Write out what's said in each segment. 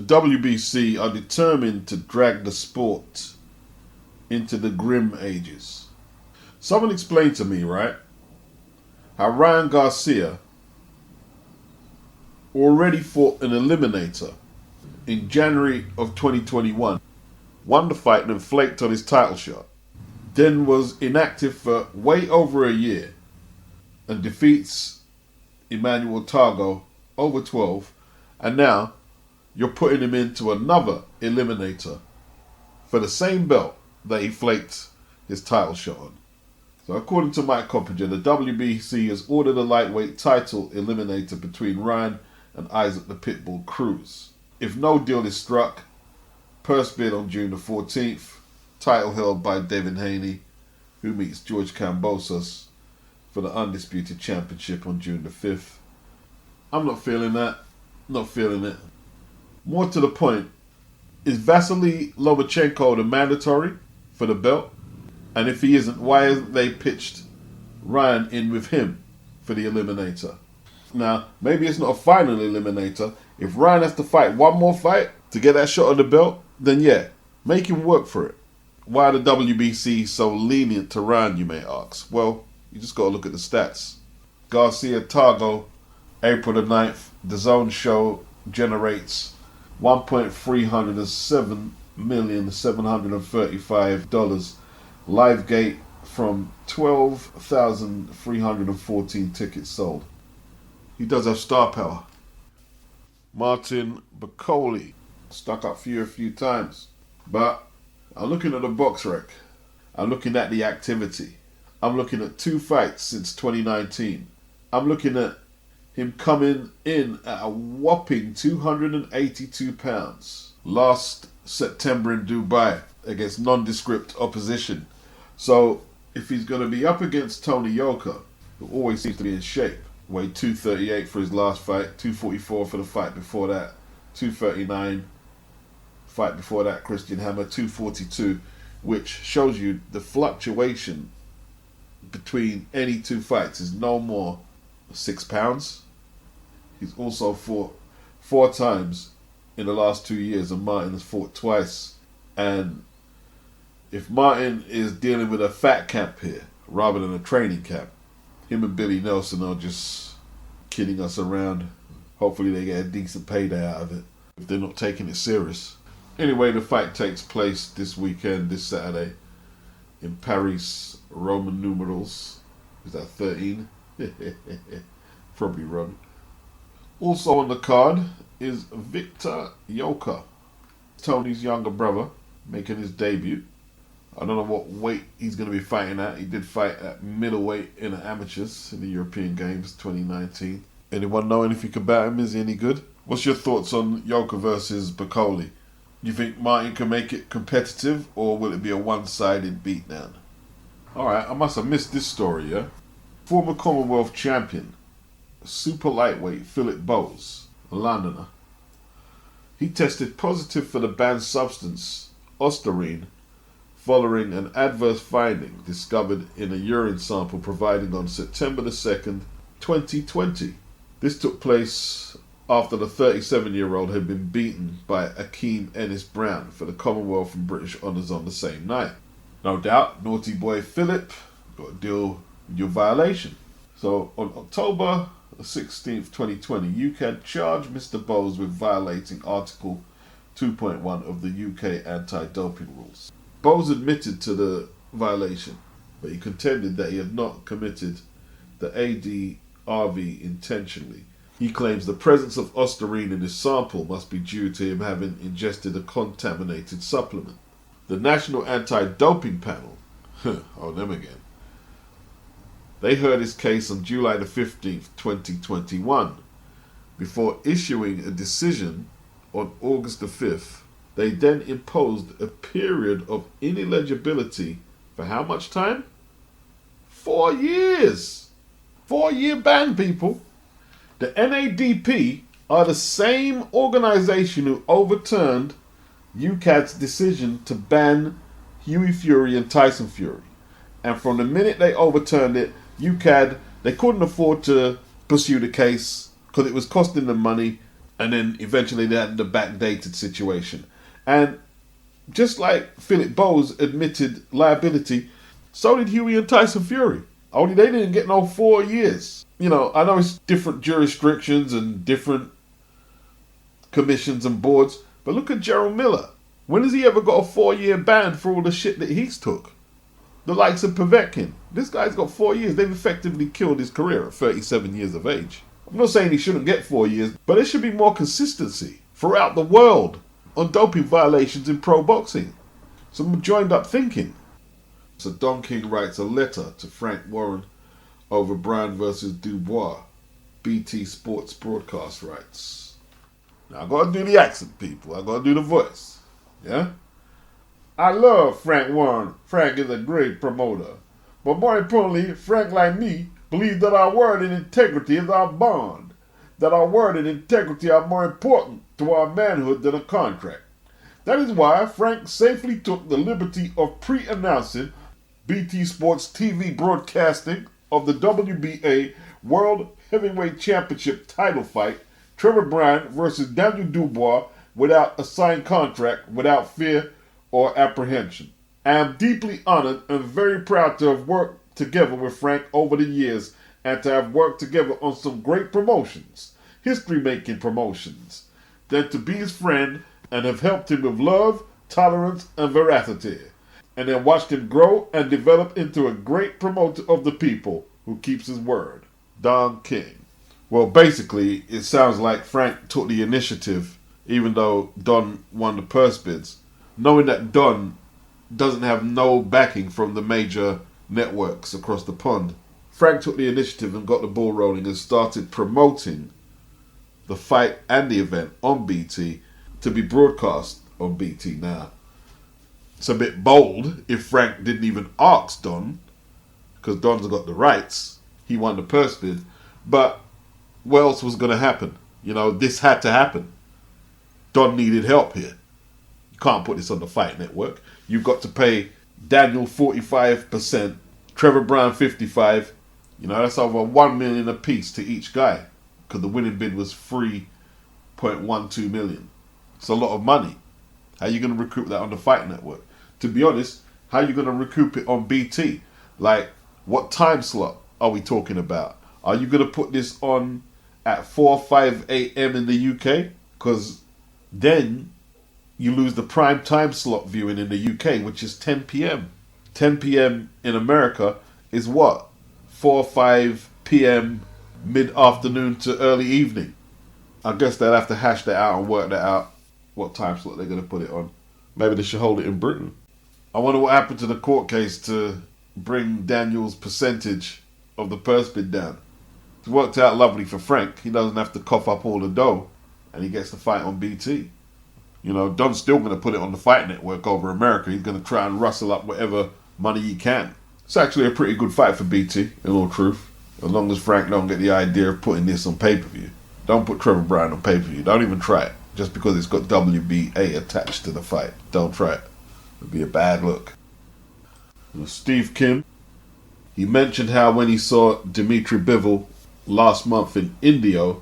WBC are determined to drag the sport into the grim ages. Someone explained to me, right, how Ryan Garcia already fought an eliminator in January of 2021, won the fight and flaked on his title shot, then was inactive for way over a year and defeats Emmanuel Targo over 12, and now you're putting him into another eliminator for the same belt that he flaked his title shot on. So according to Mike Coppinger, the WBC has ordered a lightweight title eliminator between Ryan and Isaac the Pitbull Cruz. If no deal is struck, purse bid on June the 14th, title held by Devin Haney, who meets George Kambosos for the Undisputed Championship on June the 5th. I'm not feeling that. Not feeling it. More to the point, is Vasily Lomachenko the mandatory for the belt? And if he isn't, why hasn't they pitched Ryan in with him for the eliminator? Now, maybe it's not a final eliminator. If Ryan has to fight one more fight to get that shot on the belt, then yeah, make him work for it. Why are the WBC so lenient to Ryan, you may ask? Well, you just got to look at the stats. Garcia Targo, April the 9th, the Zone show generates $1,307,735. Live gate from 12,314 tickets sold. He does have star power. Martin BAKOLE, stuck up for you a few times. But I'm looking at the box rec. I'm looking at the activity. I'm looking at 2 fights since 2019. I'm looking at him coming in at a whopping 282 pounds last September in Dubai against nondescript opposition. So if he's going to be up against Tony Yoka, who always seems to be in shape, weighed 238 for his last fight, 244 for the fight before that, 239 fight before that, Christian Hammer, 242, which shows you the fluctuation between any 2 fights is no more 6 pounds. He's also fought 4 times in the last 2 years, and Martin has fought twice. And if Martin is dealing with a fat camp here rather than a training camp, him and Billy Nelson are just kidding us around. Hopefully they get a decent payday out of it if they're not taking it serious. Anyway, the fight takes place this weekend, this Saturday, in Paris, Roman numerals. Is that 13? Probably wrong. Also on the card is Victor YOKA, Tony's younger brother, making his debut. I don't know what weight he's going to be fighting at. He did fight at middleweight in the amateurs in the European Games 2019. Anyone know anything about him? Is he any good? What's your thoughts on YOKA versus BAKOLE? You think Martin can make it competitive, or will it be a one-sided beatdown? Alright, I must have missed this story, yeah? Former Commonwealth champion, super lightweight Philip Bowes, a Londoner. He tested positive for the banned substance, OSTARINE, following an adverse finding discovered in a urine sample provided on September the 2nd, 2020. This took place after the 37-year-old had been beaten by Akeem Ennis-Brown for the Commonwealth and British honours on the same night. No doubt, naughty boy Philip got to deal with your violation. So on October 16th, 2020, UKAD charged Mr. Bowes with violating Article 2.1 of the UK anti-doping rules. Bowes admitted to the violation, but he contended that he had not committed the ADRV intentionally. He claims the presence of OSTARINE in his sample must be due to him having ingested a contaminated supplement. The National Anti-Doping Panel, oh them again, they heard his case on July the 15th, 2021. Before issuing a decision on August the 5th, they then imposed a period of ineligibility for how much time? 4 years! 4-year ban, people. The NADP are the same organization who overturned UKAD's decision to ban Hughie Fury and Tyson Fury. And from the minute they overturned it, UKAD, they couldn't afford to pursue the case because it was costing them money. And then eventually they had the backdated situation. And just like Philip Bowes admitted liability, so did Huey and Tyson Fury. Only they didn't get no 4 years. You know, I know it's different jurisdictions and different commissions and boards, but look at Gerald Miller. When has he ever got a 4-year ban for all the shit that he's took? The likes of Povetkin. This guy's got 4 years. They've effectively killed his career at 37 years of age. I'm not saying he shouldn't get 4 years, but there should be more consistency throughout the world on doping violations in pro boxing. Some joined up thinking. So Don King writes a letter to Frank Warren over Bryan versus Dubois, BT Sports broadcast rights. Now I gotta do the accent, people. I gotta do the voice. Yeah? I love Frank Warren. Frank is a great promoter. But more importantly, Frank, like me, believes that our word and integrity is our bond. That our word and integrity are more important to our manhood than a contract. That is why Frank safely took the liberty of pre-announcing BT Sports TV broadcasting of the WBA World Heavyweight Championship title fight, Trevor Bryan versus Daniel Dubois, without a signed contract, without fear or apprehension. I am deeply honored and very proud to have worked together with Frank over the years and to have worked together on some great promotions, history-making promotions, than to be his friend and have helped him with love, tolerance, and veracity, and then watched him grow and develop into a great promoter of the people who keeps his word. Don King. Well, basically, it sounds like Frank took the initiative, even though Don won the purse bids, knowing that Don doesn't have no backing from the major networks across the pond. Frank took the initiative and got the ball rolling and started promoting the fight and the event on BT to be broadcast on BT now. It's a bit bold if Frank didn't even ask Don, because Don's got the rights. He won the purse bid. But what else was going to happen? You know, this had to happen. Don needed help here. You can't put this on the Fight Network. You've got to pay Daniel 45%, Trevor Bryan 55%. You know, that's over $1 million a piece to each guy, because the winning bid was $3.12 million. It's a lot of money. How are you going to recoup that on the Fight Network? To be honest, how are you going to recoup it on BT? Like, what time slot are we talking about? Are you going to put this on at 4 or 5 a.m. in the UK? Because then you lose the prime time slot viewing in the UK, which is 10 p.m. 10 p.m. in America is what? 4 or 5 p.m. mid-afternoon to early evening. I guess they'll have to hash that out and work that out, what time slot they're going to put it on. Maybe they should hold it in Britain. I wonder what happened to the court case to bring Daniel's percentage of the purse bid down. It's worked out lovely for Frank. He doesn't have to cough up all the dough, and he gets to fight on BT. You know, Don's still going to put it on the Fight Network over America. He's going to try and rustle up whatever money he can. It's actually a pretty good fight for BT, in all truth, as long as Frank don't get the idea of putting this on pay-per-view. Don't put Trevor Bryan on pay-per-view. Don't even try it. Just because it's got WBA attached to the fight. Don't try it. It'll be a bad look. Steve Kim, he mentioned how when he saw Dimitri Bivol last month in Indio,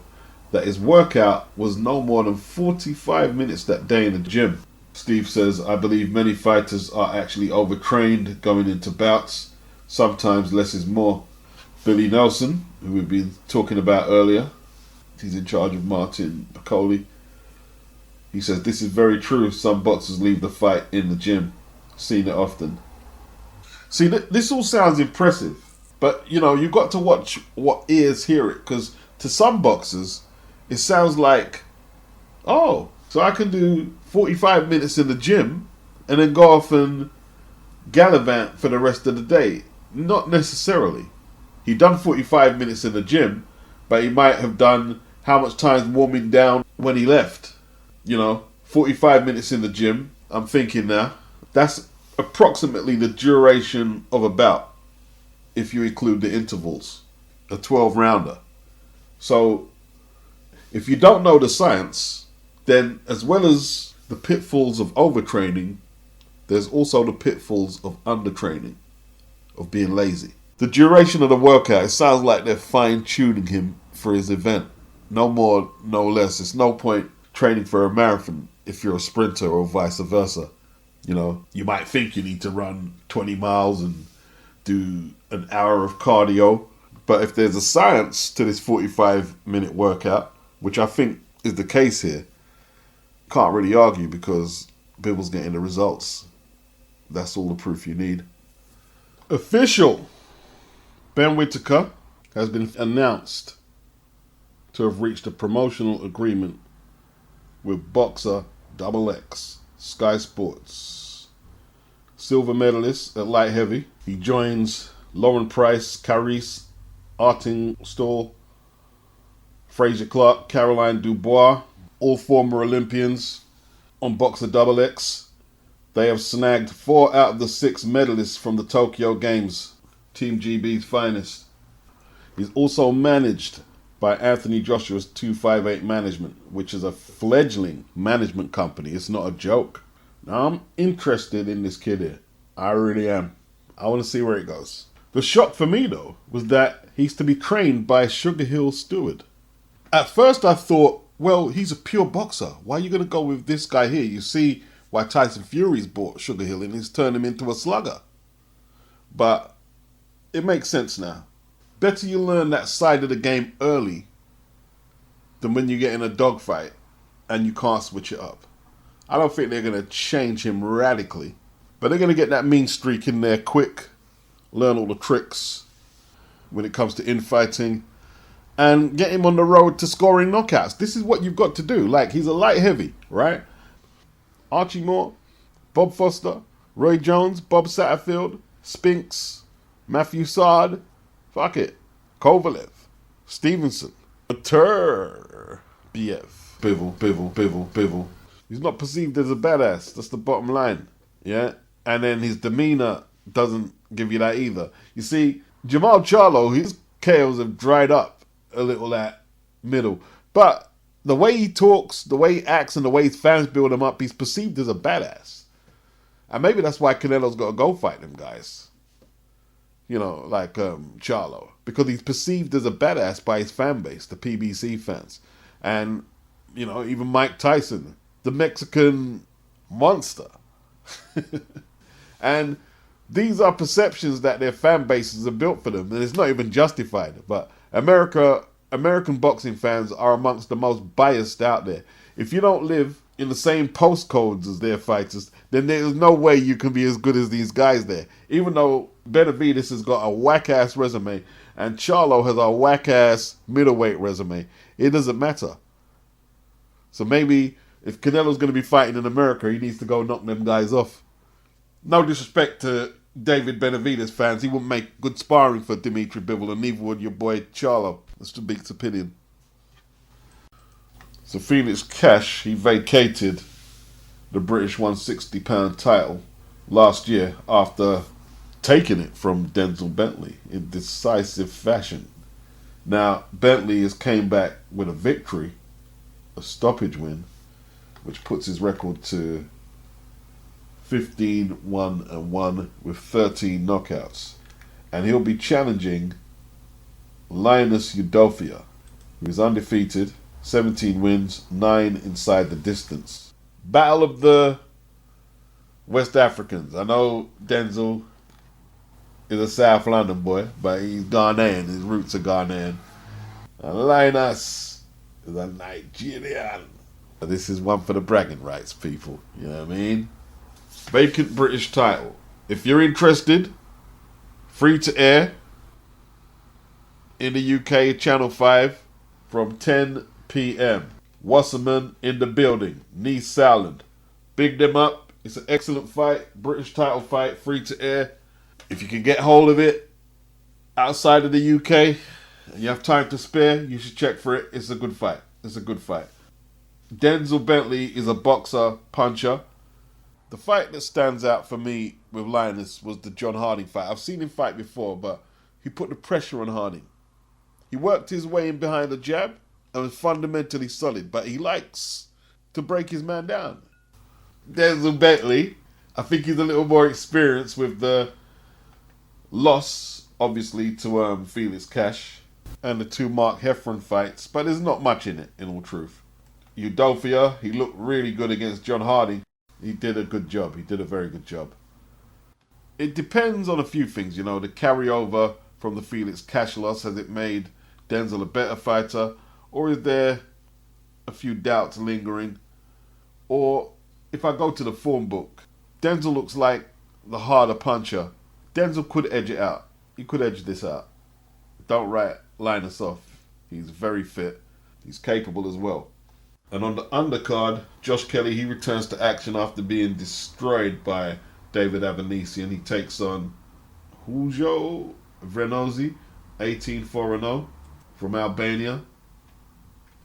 that his workout was no more than 45 minutes that day in the gym. Steve says, I believe many fighters are actually overtrained going into bouts. Sometimes less is more. Billy Nelson, who we've been talking about earlier, he's in charge of Martin BAKOLE. He says, this is very true. Some boxers leave the fight in the gym. Seen it often. See, this all sounds impressive. But, you know, you've got to watch what ears hear it. Because to some boxers, it sounds like, oh, so I can do 45 minutes in the gym and then go off and gallivant for the rest of the day. Not necessarily. He done 45 minutes in the gym, but he might have done how much time warming down when he left. You know, 45 minutes in the gym, I'm thinking now, that's approximately the duration of a bout, if you include the intervals, a 12-rounder. So, if you don't know the science, then as well as the pitfalls of overtraining, there's also the pitfalls of undertraining, of being lazy. The duration of the workout, it sounds like they're fine-tuning him for his event. No more, no less. It's no point training for a marathon if you're a sprinter or vice versa. You know, you might think you need to run 20 miles and do an hour of cardio. But if there's a science to this 45-minute workout, which I think is the case here, can't really argue because Bivol's getting the results. That's all the proof you need. Official. Ben Whittaker has been announced to have reached a promotional agreement with boxer XX, Sky Sports. Silver medalist at light heavy. He joins Lauren Price, Carice Artingstall, Fraser Clark, Caroline Dubois, all former Olympians on boxer XX. They have snagged 4 out of the 6 medalists from the Tokyo Games, Team GB's finest. He's also managed by Anthony Joshua's 258 Management, which is a fledgling management company. It's not a joke. Now, I'm interested in this kid here. I really am. I want to see where it goes. The shock for me, though, was that he's to be trained by a SUGARHILL steward. At first, I thought, well, he's a pure boxer. Why are you going to go with this guy here? You see why Tyson Fury's bought SUGARHILL and he's turned him into a slugger. But it makes sense now. Better you learn that side of the game early than when you get in a dogfight and you can't switch it up. I don't think they're going to change him radically, but they're going to get that mean streak in there quick, learn all the tricks when it comes to infighting, and get him on the road to scoring knockouts. This is what you've got to do. Like, he's a light heavy, right? Archie Moore, Bob Foster, Roy Jones, Bob Satterfield, Spinks, Matthew Sard, fuck it, Kovalev, Stevenson, Tur, BF, Bivol. He's not perceived as a badass. That's the bottom line, yeah? And then his demeanor doesn't give you that either. You see, Jamal Charlo, his KOs have dried up a little at middle. But the way he talks, the way he acts, and the way his fans build him up, he's perceived as a badass. And maybe that's why Canelo's got to go fight them guys. You know, like Charlo. Because he's perceived as a badass by his fan base, the PBC fans. And, you know, even Mike Tyson, the Mexican monster. And these are perceptions that their fan bases are built for them. And it's not even justified. But American boxing fans are amongst the most biased out there. If you don't live in the same postcodes as their fighters, then there's no way you can be as good as these guys there. Even though Benavidez has got a whack-ass resume and Charlo has a whack-ass middleweight resume, it doesn't matter. So maybe if Canelo's going to be fighting in America, he needs to go knock them guys off. No disrespect to David Benavidez fans, he wouldn't make good sparring for Dimitri Bivol, and neither would your boy Charlo. That's the big opinion. So Felix Cash, he vacated the British 160-pound title last year after taking it from Denzel Bentley in decisive fashion. Now, Bentley has came back with a victory, a stoppage win, which puts his record to 15-1-1 with 13 knockouts. And he'll be challenging Linus Udofia, who is undefeated, 17 wins, 9 inside the distance. Battle of the West Africans. I know Denzel is a South London boy, but he's Ghanaian. His roots are Ghanaian. And Linus is a Nigerian. This is one for the bragging rights, people. You know what I mean? Vacant British title. If you're interested, free to air in the UK, Channel 5 from 10 p.m. Wasserman in the building. Nice Salland. Big them up. It's an excellent fight. British title fight. Free to air. If you can get hold of it outside of the UK and you have time to spare, you should check for it. It's a good fight. It's a good fight. Denzel Bentley is a boxer, puncher. The fight that stands out for me with Linus was the John Harding fight. I've seen him fight before, but he put the pressure on Harding. He worked his way in behind the jab and was fundamentally solid, but he likes to break his man down. Denzel Bentley, I think he's a little more experienced with the loss, obviously, to Felix Cash. and the two Mark Heffron fights, but there's not much in it, in all truth. Udofia, he looked really good against John Hardy. He did a good job. He did a very good job. It depends on a few things, you know. The carryover from the Felix cash loss, has it made Denzel a better fighter? Or is there a few doubts lingering? Or if I go to the form book, Denzel looks like the harder puncher. Denzel could edge it out. He could edge this out. Don't write Linus off. He's very fit. He's capable as well. And on the undercard, Josh Kelly, he returns to action after being destroyed by David Avanesian, and he takes on Hujo Vrenozi, 18-4-0 from Albania.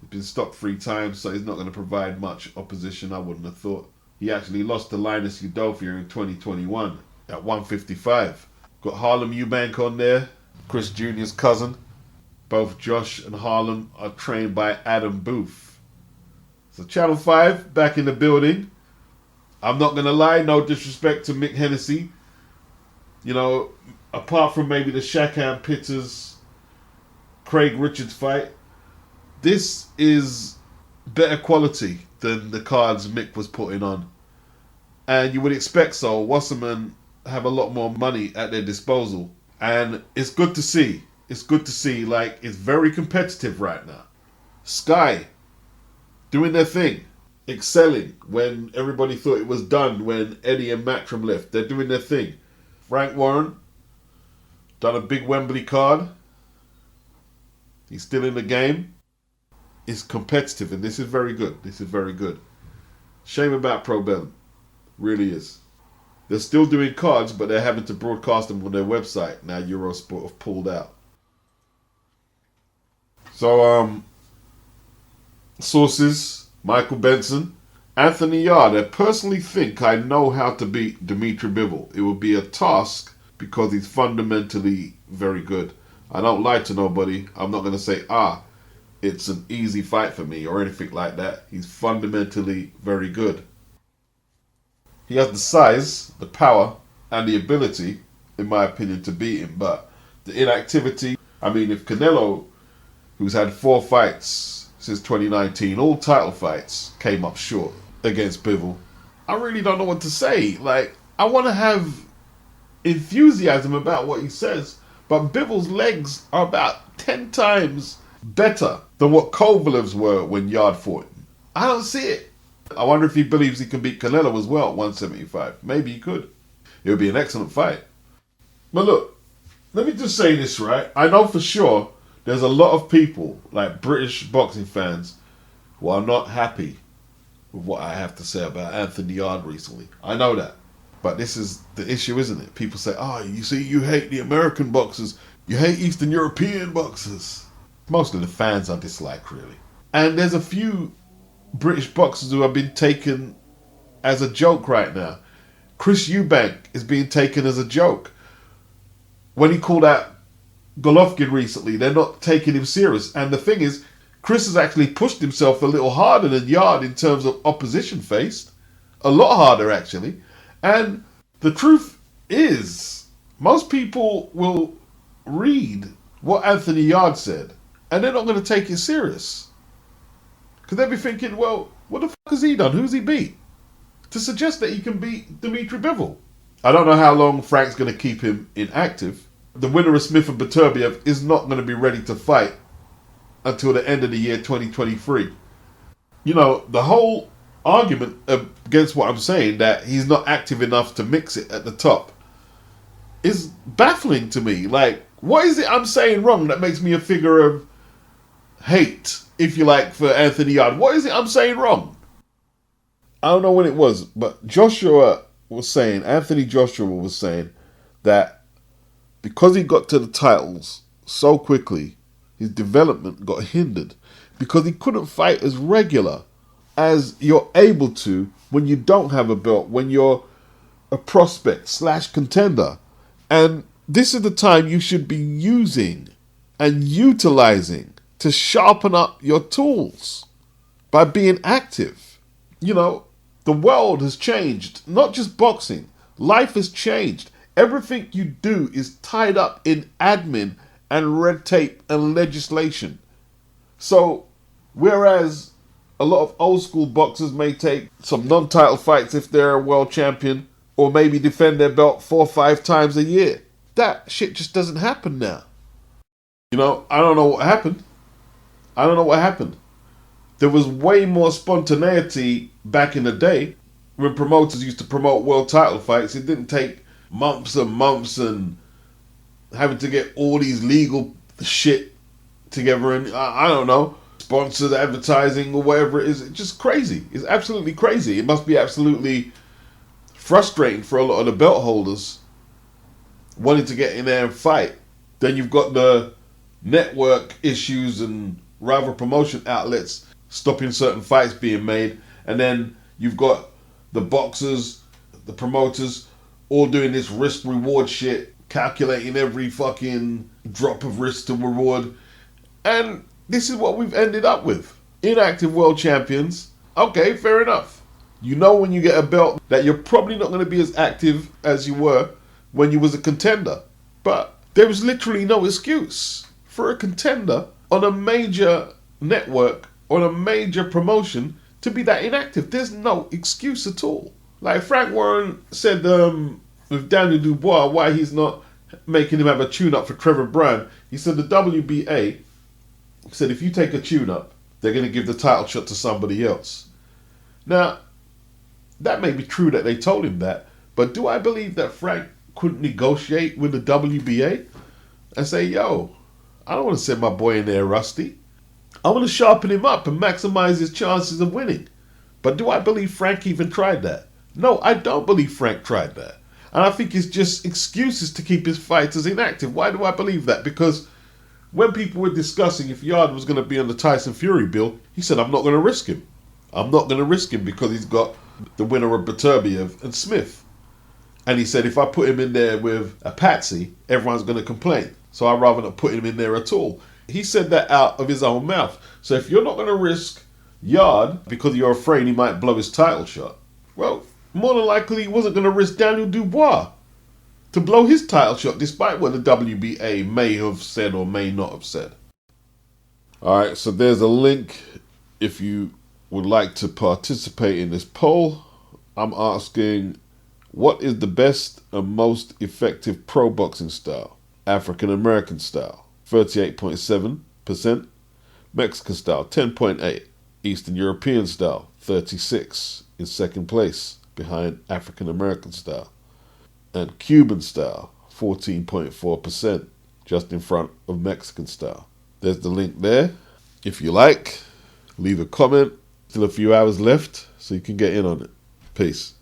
He's been stopped 3 times, so he's not going to provide much opposition, I wouldn't have thought. He actually lost to Linus Udofia in 2021 at 155. Got Harlem Eubank on there, Chris Jr.'s cousin. Both Josh and Harlem are trained by Adam Booth. So Channel 5 back in the building. I'm not going to lie, no disrespect to Mick Hennessy. You know, apart from maybe the Shaqan Pitters, Craig Richards fight, this is better quality than the cards Mick was putting on. And you would expect so. Wasserman have a lot more money at their disposal. And it's good to see. It's good to see, like, it's very competitive right now. Sky, doing their thing. Excelling when everybody thought it was done when Eddie and Matchroom left. They're doing their thing. Frank Warren, done a big Wembley card. He's still in the game. It's competitive, and this is very good. This is very good. Shame about Pro Bellum. Really is. They're still doing cards, but they're having to broadcast them on their website. Now Eurosport have pulled out. So, sources, Michael Benson, Anthony Yarde. I personally think I know how to beat Dimitry Bivol. It will be a task because he's fundamentally very good. I don't lie to nobody. I'm not going to say, it's an easy fight for me or anything like that. He's fundamentally very good. He has the size, the power, and the ability, in my opinion, to beat him. But the inactivity, I mean, if Canelo, who's had 4 fights since 2019, all title fights, came up short against Bivol, I really don't know what to say. Like, I want to have enthusiasm about what he says, but Bivol's legs are about 10 times better than what Kovalev's were when Yarde fought him. I don't see it. I wonder if he believes he can beat Canelo as well at 175. Maybe he could. It would be an excellent fight. But look, let me just say this, right? I know for sure there's a lot of people, like British boxing fans, who are not happy with what I have to say about Anthony Yarde recently. I know that. But this is the issue, isn't it? People say, you see, you hate the American boxers. You hate Eastern European boxers. Mostly the fans I dislike, really. And there's a few British boxers who have been taken as a joke right now. Chris Eubank is being taken as a joke. When he called out Golovkin recently, they're not taking him serious. And the thing is, Chris has actually pushed himself a little harder than Yarde in terms of opposition faced. A lot harder, actually. And the truth is, most people will read what Anthony Yarde said, and they're not going to take it serious. Because they'll be thinking, well, what the fuck has he done? Who's he beat? To suggest that he can beat Dimitry Bivol. I don't know how long Frank's going to keep him inactive. The winner of Smith and Beterbiev is not going to be ready to fight until the end of the year 2023. You know, the whole argument against what I'm saying, that he's not active enough to mix it at the top, is baffling to me. Like, what is it I'm saying wrong that makes me a figure of hate, if you like, for Anthony Yarde? What is it I'm saying wrong? I don't know when it was, but Anthony Joshua was saying that because he got to the titles so quickly, his development got hindered because he couldn't fight as regular as you're able to when you don't have a belt, when you're a prospect / contender. And this is the time you should be using and utilizing to sharpen up your tools by being active. You know, the world has changed, not just boxing. Life has changed. Everything you do is tied up in admin and red tape and legislation. So, whereas a lot of old school boxers may take some non-title fights if they're a world champion, or maybe defend their belt 4 or 5 times a year, that shit just doesn't happen now. You know, I don't know what happened. I don't know what happened. There was way more spontaneity back in the day when promoters used to promote world title fights. It didn't take months and months and having to get all these legal shit together and I don't know, sponsored advertising or whatever it is. It's just crazy. It's absolutely crazy. It must be absolutely frustrating for a lot of the belt holders wanting to get in there and fight. Then you've got the network issues and rival promotion outlets stopping certain fights being made, and then you've got the boxers, the promoters, all doing this risk reward shit, calculating every fucking drop of risk to reward, and this is what we've ended up with. Inactive world champions. Okay, fair enough. You know when you get a belt that you're probably not going to be as active as you were when you was a contender, but there was literally no excuse for a contender on a major network, on a major promotion, to be that inactive. There's no excuse at all. Like Frank Warren said with Daniel Dubois, why he's not making him have a tune-up for Trevor Bryan. He said the WBA said if you take a tune-up, they're going to give the title shot to somebody else. Now, that may be true that they told him that, but do I believe that Frank couldn't negotiate with the WBA and say, yo, I don't want to send my boy in there rusty. I want to sharpen him up and maximize his chances of winning. But do I believe Frank even tried that? No, I don't believe Frank tried that. And I think it's just excuses to keep his fighters inactive. Why do I believe that? Because when people were discussing if Yarde was going to be on the Tyson Fury bill, he said, I'm not going to risk him. I'm not going to risk him because he's got the winner of Beterbiev and Smith. And he said, if I put him in there with a patsy, everyone's going to complain. So I'd rather not put him in there at all. He said that out of his own mouth. So if you're not going to risk Yarde because you're afraid he might blow his title shot, well, more than likely he wasn't going to risk Daniel Dubois to blow his title shot, despite what the WBA may have said or may not have said. Alright, so there's a link if you would like to participate in this poll. I'm asking, what is the best and most effective pro boxing style? African American style, 38.7%. Mexican style, 10.8%. Eastern European style, 36%, in second place behind African American style. And Cuban style, 14.4%, just in front of Mexican style. There's the link there. If you like, leave a comment. Still a few hours left, so you can get in on it. Peace.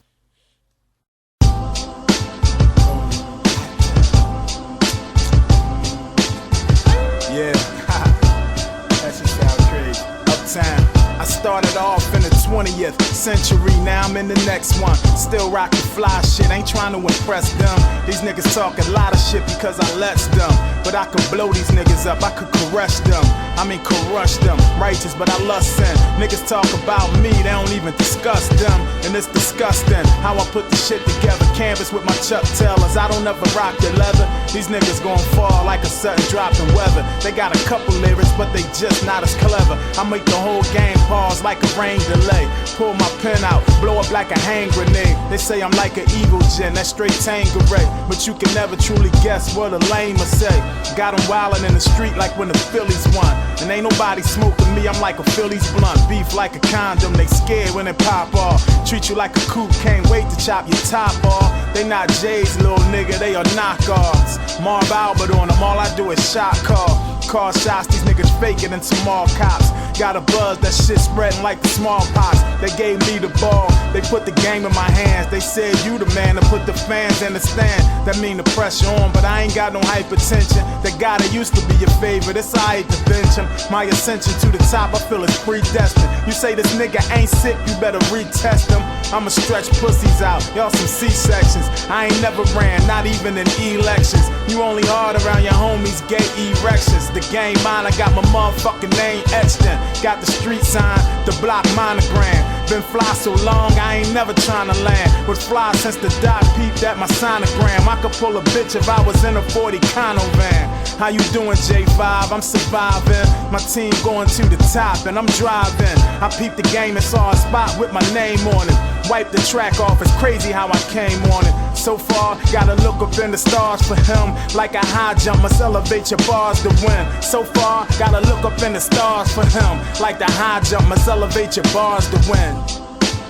Yeah, that shit sound crazy. Uptown, I started off in the 20th century, now I'm in the next one. Still rockin' fly shit, ain't trying to impress them. These niggas talk a lot of shit because I lets them. But I could blow these niggas up, I could caress them. I mean crush them, righteous but I lust sin. Niggas talk about me, they don't even discuss them. And it's disgusting how I put the shit together. Canvas with my Chuck Taylors, I don't ever rock the leather. These niggas gon' fall like a sudden drop in weather. They got a couple lyrics but they just not as clever. I make the whole game pause like a rain delay. Pull my pen out, blow up like a hand grenade. They say I'm like an evil gen, that's straight Tanqueray. But you can never truly guess what a lame will say. Got them wildin' in the street like when the Phillies won. And ain't nobody smoking me, I'm like a Phillies blunt. Beef like a condom, they scared when they pop off. Treat you like a coupe, can't wait to chop your top off. They not J's, little nigga, they are knockoffs. Marv Albert on them, all I do is shot call. Car shots, these niggas faking than some mall cops. Got a buzz, that shit spreading like the smallpox. They gave me the ball, they put the game in my hands. They said you the man to put the fans in the stand. That mean the pressure on, but I ain't got no hypertension. That guy that used to be your favorite, it's alright to bench him. My ascension to the top, I feel it's predestined. You say this nigga ain't sick, you better retest him. I'ma stretch pussies out, y'all some C-sections. I ain't never ran, not even in elections. You only hard around your homies, gay erections. The game mine, I got my motherfucking name etched in. Got the street sign, the block monogram. Been fly so long, I ain't never tryna land. Was fly since the dot peeped at my sonogram. I could pull a bitch if I was in a 40 Cono van. How you doing, J5? I'm surviving. My team going to the top and I'm driving. I peeped the game and saw a spot with my name on it. Wipe the track off, it's crazy how I came on it. So far, gotta look up in the stars for him. Like a high jump, must elevate your bars to win. So far, gotta look up in the stars for him. Like the high jump, must elevate your bars to win.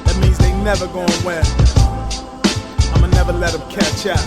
That means they never gonna win. I'ma never let them catch up.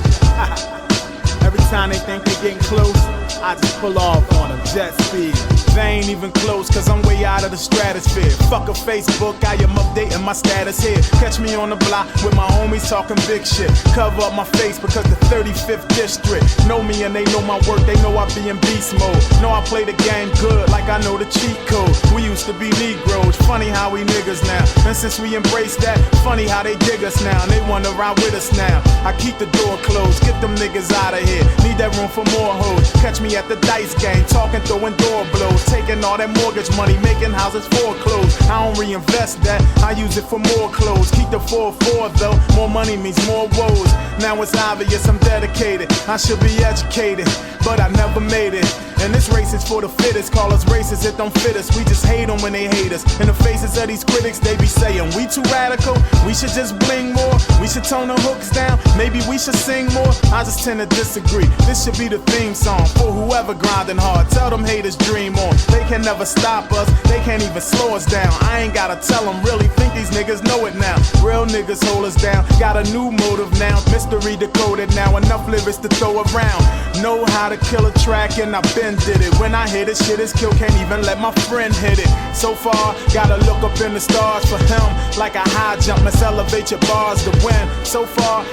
Every time they think they getting close, I just pull off on them, jet speed. They ain't even close, cause I'm way out of the stratosphere. Fuck a Facebook, I am updating my status here. Catch me on the block with my homies talking big shit. Cover up my face because the 35th district know me and they know my work, they know I be in beast mode. Know I play the game good, like I know the cheat code. We used to be Negroes, funny how we niggas now. And since we embrace that, funny how they dig us now. And they wanna ride with us now. I keep the door closed, get them niggas out of here. Need that room for more hoes. Catch me at the dice game, talking, throwing door blows. Taking all that mortgage money, making houses foreclosed. I don't reinvest that, I use it for more clothes. Keep the 4-4 though, more money means more woes. Now it's obvious I'm dedicated, I should be educated, but I never made it. And this race is for the fittest, call us racist, it don't fit us. We just hate them when they hate us. In the faces of these critics, they be saying we too radical, we should just bling more, we should tone the hooks down, maybe we should sing more. I just tend to disagree, this should be the theme song for whoever grinding hard. Tell them haters dream on, they can never stop us, they can't even slow us down. I ain't gotta tell them, really think these niggas know it now. Real niggas hold us down, got a new motive now. Mystery decoded now, enough lyrics to throw around. Know how to kill a track and I've been did it. When I hit it, shit is kill, can't even let my friend hit it. So far, gotta look up in the stars for him. Like a high jump, must elevate your bars to win. So far,